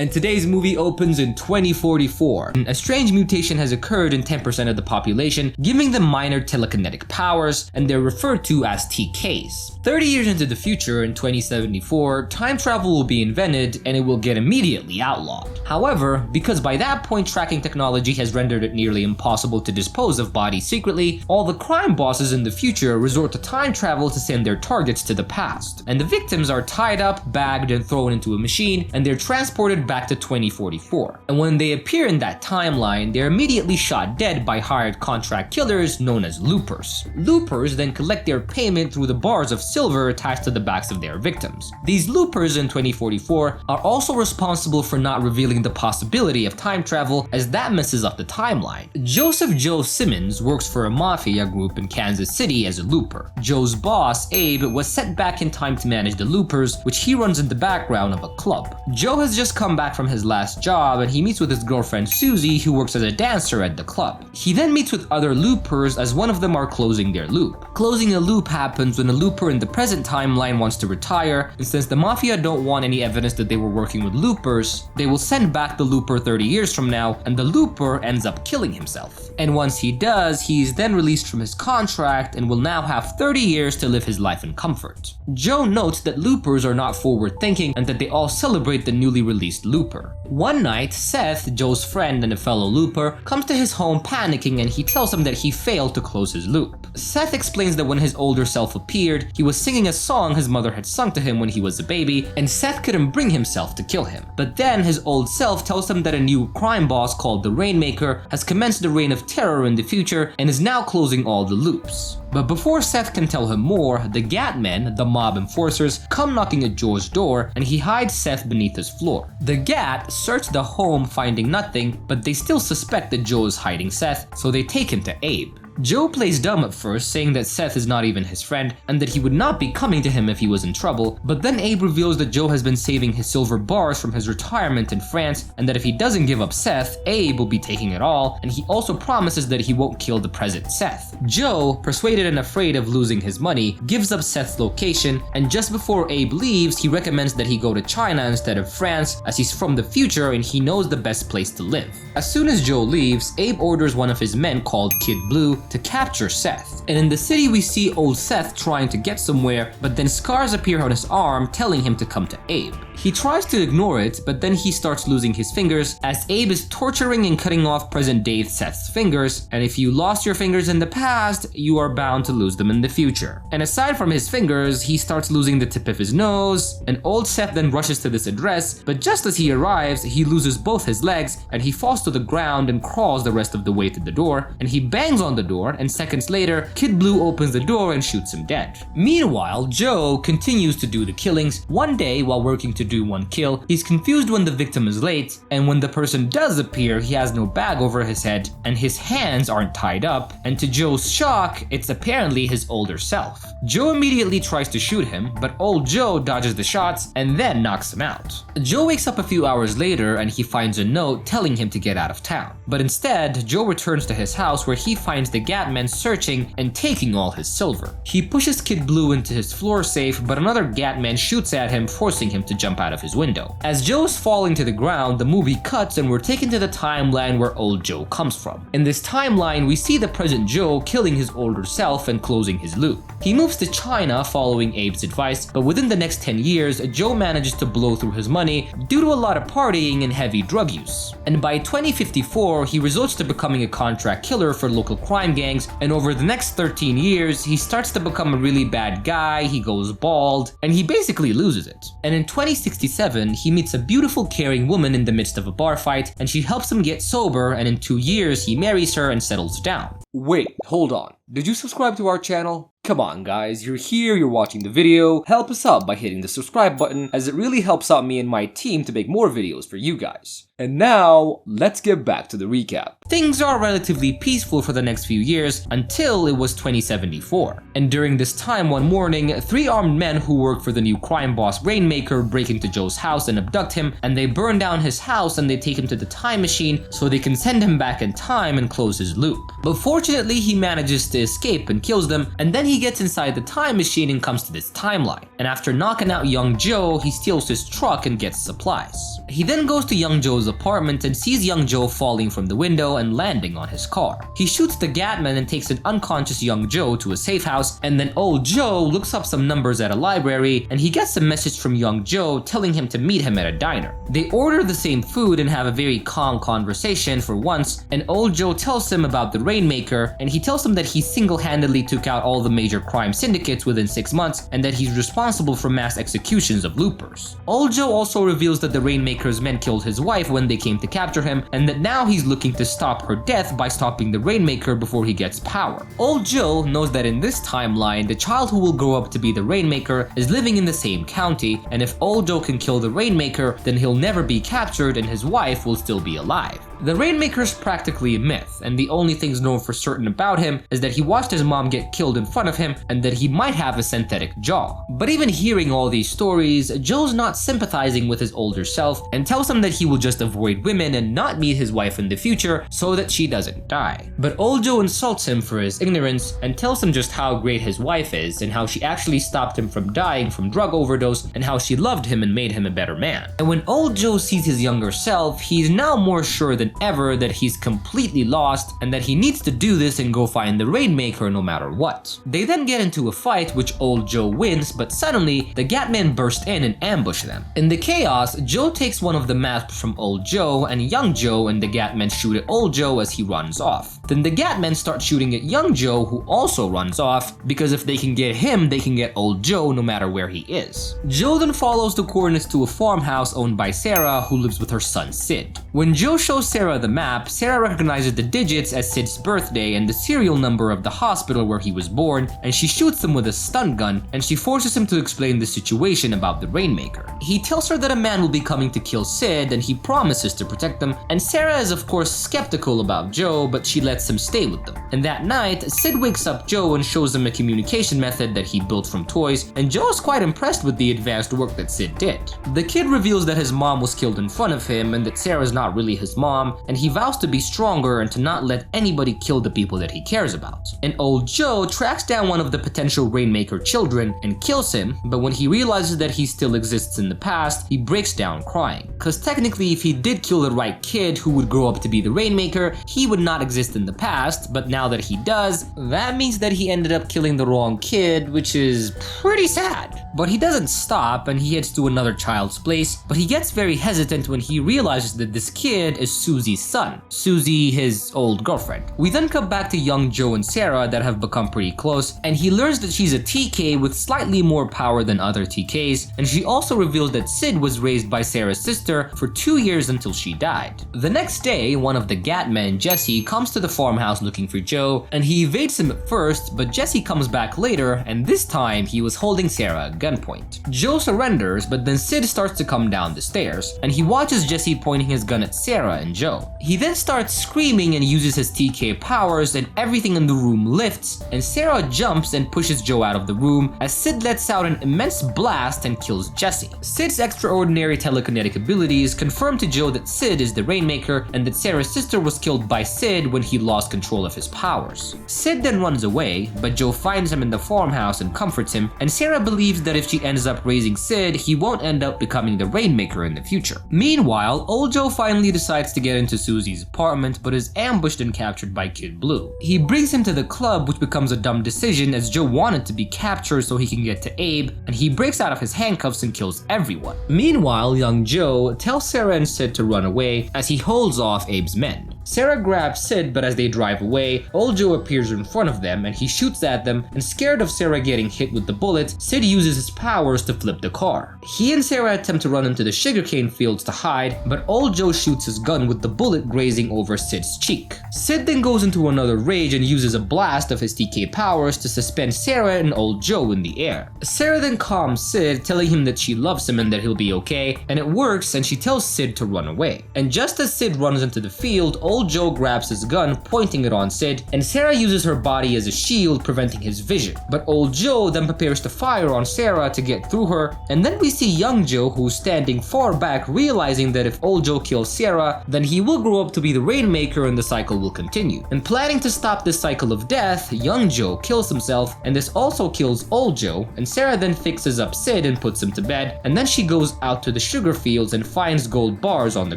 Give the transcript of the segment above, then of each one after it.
And today's movie opens in 2044. A strange mutation has occurred in 10% of the population, giving them minor telekinetic powers, and they're referred to as TKs. 30 years into the future, in 2074, time travel will be invented and it will get immediately outlawed. However, because by that point tracking technology has rendered it nearly impossible to dispose of bodies secretly, all the crime bosses in the future resort to time travel to send their targets to the past. And the victims are tied up, bagged, and thrown into a machine, and they're transported back to 2044. And when they appear in that timeline, they're immediately shot dead by hired contract killers known as loopers. Loopers then collect their payment through the bars of silver attached to the backs of their victims. These loopers in 2044 are also responsible for not revealing the possibility of time travel, as that messes up the timeline. Joseph Joe Simmons works for a mafia group in Kansas City as a looper. Joe's boss, Abe, was sent back in time to manage the loopers, which he runs in the background of a club. Joe has just come back from his last job and he meets with his girlfriend Susie, who works as a dancer at the club. He then meets with other loopers as one of them are closing their loop. Closing a loop happens when a looper in the present timeline wants to retire, and since the mafia don't want any evidence that they were working with loopers, they will send back the looper 30 years from now, and the looper ends up killing himself. And once he does, he is then released from his contract and will now have 30 years to live his life in comfort. Joe notes that loopers are not forward-thinking and that they all celebrate the newly released looper. One night, Seth, Joe's friend and a fellow looper, comes to his home panicking and he tells him that he failed to close his loop. Seth explains that when his older self appeared, he was singing a song his mother had sung to him when he was a baby, and Seth couldn't bring himself to kill him. But then his old self tells him that a new crime boss called the Rainmaker has commenced a reign of terror in the future and is now closing all the loops. But before Seth can tell him more, the Gatmen, the mob enforcers, come knocking at Joe's door and he hides Seth beneath his floor. The Gat search the home finding nothing, but they still suspect that Joe is hiding Seth, so they take him to Abe. Joe plays dumb at first, saying that Seth is not even his friend and that he would not be coming to him if he was in trouble, but then Abe reveals that Joe has been saving his silver bars from his retirement in France and that if he doesn't give up Seth, Abe will be taking it all, and he also promises that he won't kill the present Seth. Joe, persuaded and afraid of losing his money, gives up Seth's location, and just before Abe leaves, he recommends that he go to China instead of France as he's from the future and he knows the best place to live. As soon as Joe leaves, Abe orders one of his men called Kid Blue to capture Seth. And in the city we see old Seth trying to get somewhere, but then scars appear on his arm telling him to come to Abe. He tries to ignore it, but then he starts losing his fingers as Abe is torturing and cutting off present-day Seth's fingers, and if you lost your fingers in the past, you are bound to lose them in the future. And aside from his fingers, he starts losing the tip of his nose, and old Seth then rushes to this address, but just as he arrives, he loses both his legs, and he falls to the ground and crawls the rest of the way to the door, and he bangs on the door, and seconds later, Kid Blue opens the door and shoots him dead. Meanwhile, Joe continues to do the killings. One day, while working to do one kill, he's confused when the victim is late, and when the person does appear, he has no bag over his head, and his hands aren't tied up, and to Joe's shock, it's apparently his older self. Joe immediately tries to shoot him, but old Joe dodges the shots and then knocks him out. Joe wakes up a few hours later and he finds a note telling him to get out of town. But instead, Joe returns to his house where he finds the Gatmen searching and taking all his silver. He pushes Kid Blue into his floor safe, but another Gatman shoots at him, forcing him to jump out of his window. As Joe's falling to the ground, the movie cuts and we're taken to the timeline where old Joe comes from. In this timeline, we see the present Joe killing his older self and closing his loop. He moves to China following Abe's advice, but within the next 10 years, Joe manages to blow through his money due to a lot of partying and heavy drug use. And by 2054, he resorts to becoming a contract killer for local crime gangs, and over the next 13 years, he starts to become a really bad guy, he goes bald, and he basically loses it. And in 2067, he meets a beautiful, caring woman in the midst of a bar fight, and she helps him get sober, and in 2 years, he marries her and settles down. Wait, hold on. Did you subscribe to our channel? Come on guys, you're here, you're watching the video, help us out by hitting the subscribe button as it really helps out me and my team to make more videos for you guys. And now, let's get back to the recap. Things are relatively peaceful for the next few years until it was 2074. And during this time one morning, 3 armed men who work for the new crime boss Rainmaker break into Joe's house and abduct him, and they burn down his house and they take him to the time machine so they can send him back in time and close his loop. But fortunately he manages to escape and kills them, and then he gets inside the time machine and comes to this timeline. And after knocking out young Joe, he steals his truck and gets supplies. He then goes to young Joe's apartment and sees young Joe falling from the window and landing on his car. He shoots the Gatman and takes an unconscious young Joe to a safe house, and then old Joe looks up some numbers at a library and he gets a message from young Joe telling him to meet him at a diner. They order the same food and have a very calm conversation for once, and old Joe tells him about the Rainmaker, and he tells him that he single-handedly took out all the major crime syndicates within 6 months and that he's responsible for mass executions of loopers. Old Joe also reveals that the Rainmaker's men killed his wife when they came to capture him, and that now he's looking to stop her death by stopping the Rainmaker before he gets power. Old Joe knows that in this timeline, the child who will grow up to be the Rainmaker is living in the same county, and if old Joe can kill the Rainmaker, then he'll never be captured and his wife will still be alive. The Rainmaker is practically a myth, and the only things known for certain about him is that he watched his mom get killed in front of him and that he might have a synthetic jaw. But even hearing all these stories, Joe's not sympathizing with his older self and tells him that he will just avoid women and not meet his wife in the future so that she doesn't die. But old Joe insults him for his ignorance and tells him just how great his wife is and how she actually stopped him from dying from drug overdose and how she loved him and made him a better man. And when old Joe sees his younger self, he's now more sure than ever that he's completely lost and that he needs to do this and go find the Rainmaker no matter what. They then get into a fight which old Joe wins, but suddenly the Gatmen burst in and ambush them. In the chaos, Joe takes one of the masks from old Joe, and young Joe and the Gatmen shoot at old Joe as he runs off. Then the Gatmen start shooting at young Joe, who also runs off, because if they can get him, they can get old Joe no matter where he is. Joe then follows the coordinates to a farmhouse owned by Sarah, who lives with her son Sid. When Joe shows Sarah the map, Sarah recognizes the digits as Sid's birthday and the serial number of the hospital where he was born, and she shoots him with a stun gun, and she forces him to explain the situation about the Rainmaker. He tells her that a man will be coming to kill Sid and he promises to protect them, and Sarah is of course skeptical about Joe, but she lets him stay with them. And that night, Sid wakes up Joe and shows him a communication method that he built from toys, and Joe is quite impressed with the advanced work that Sid did. The kid reveals that his mom was killed in front of him and that Sarah's not really his mom, and he vows to be stronger and to not let anybody kill the people that he cares about. And old Joe tracks down one of the potential Rainmaker children and kills him, but when he realizes that he still exists in the past, he breaks down crying. Cause technically if he did kill the right kid who would grow up to be the Rainmaker, he would not exist in the past, but now that he does, that means that he ended up killing the wrong kid, which is pretty sad. But he doesn't stop and he heads to another child's place, but he gets very hesitant when he realizes that this kid is Susie's son. Susie, his old girlfriend. We then come back to young Joe and Sarah that have become pretty close, and he learns that she's a TK with slightly more power than other TKs, and she also reveals that Sid was raised by Sarah's sister for 2 years until she died. The next day, one of the Gatmen, Jesse, comes to the farmhouse looking for Joe, and he evades him at first, but Jesse comes back later, and this time he was holding Sarah at gunpoint. Joe surrenders, but then Sid starts to come down the stairs, and he watches Jesse pointing his gun at Sarah and Joe. He then starts screaming and uses his TK powers, and everything in the room lifts, and Sarah jumps and pushes Joe out of the room as Sid lets out an immense blast and kills Jesse. Sid's extraordinary telekinetic abilities confirm to Joe that Sid is the Rainmaker and that Sarah's sister was killed by Sid when he lost control of his powers. Sid then runs away, but Joe finds him in the farmhouse and comforts him, and Sarah believes that if she ends up raising Sid, he won't end up becoming the Rainmaker in the future. Meanwhile, old Joe finally decides to get into Susie's apartment, but is ambushed and captured by Kid Blue. He brings him to the club, which becomes a dumb decision as Joe wanted to be captured so he can get to Abe, and he breaks out of his handcuffs and kills everyone. Meanwhile, young Joe tells Sarah and Sid to run away as he holds off Abe's men. Sarah grabs Sid, but as they drive away, old Joe appears in front of them and he shoots at them, and scared of Sarah getting hit with the bullet, Sid uses his powers to flip the car. He and Sarah attempt to run into the sugarcane fields to hide, but old Joe shoots his gun with the bullet grazing over Sid's cheek. Sid then goes into another rage and uses a blast of his TK powers to suspend Sarah and old Joe in the air. Sarah then calms Sid, telling him that she loves him and that he'll be okay, and it works, and she tells Sid to run away. And just as Sid runs into the field, old Joe grabs his gun, pointing it on Sid, and Sarah uses her body as a shield, preventing his vision. But old Joe then prepares to fire on Sarah to get through her, and then we see young Joe, who's standing far back, realizing that if old Joe kills Sarah, then he will grow up to be the Rainmaker and the cycle will continue. And planning to stop this cycle of death, young Joe kills himself, and this also kills old Joe, and Sarah then fixes up Sid and puts him to bed, and then she goes out to the sugar fields and finds gold bars on the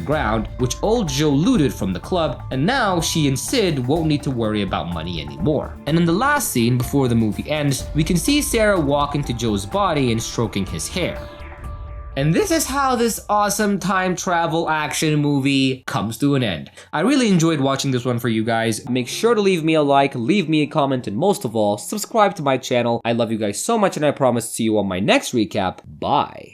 ground, which old Joe looted from the club, and now she and Sid won't need to worry about money anymore. And in the last scene before the movie ends, we can see Sarah walk into Joe's body and stroking his hair. And this is how this awesome time travel action movie comes to an end. I really enjoyed watching this one for you guys. Make sure to leave me a like, leave me a comment, and most of all, subscribe to my channel. I love you guys so much, and I promise to see you on my next recap. Bye.